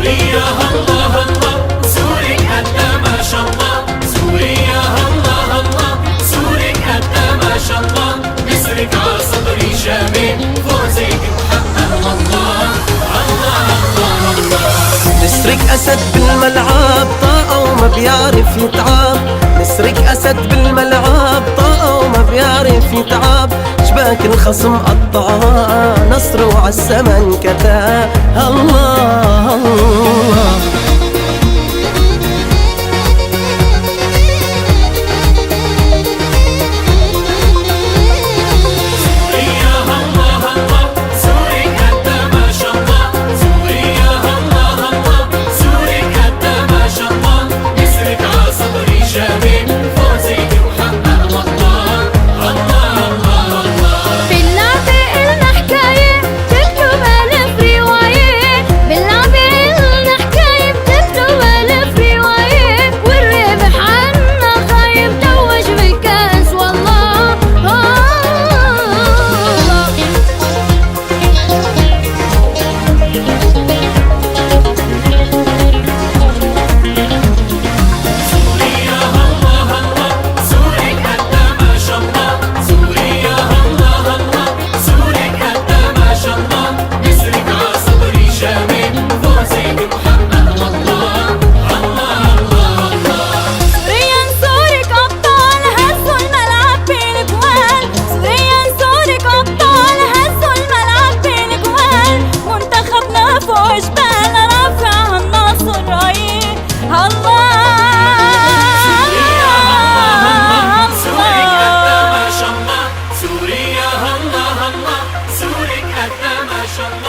سوريا الله الله، سورك قد ما شاء الله. سوريا الله الله، سورك قد ما شاء الله. مصرك على صدري شامل، فوزك محقق الله. الله الله الله. نسرك أسد بالملعب طاقة وما بيعرف يتعب. نسرك أسد بالملعب طاقة وما بيعرف يتعب. شباك الخصم قطعها نصره عالسمن كتاب. الله الله.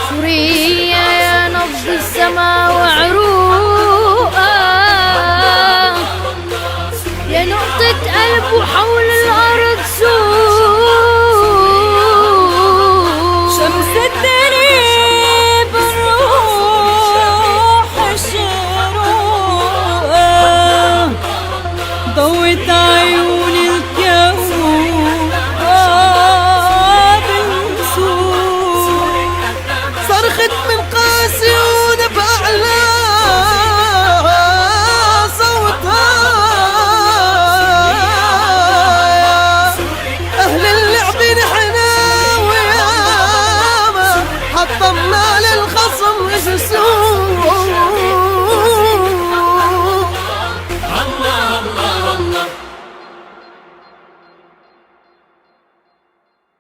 سوريا يا نبض السما وعروق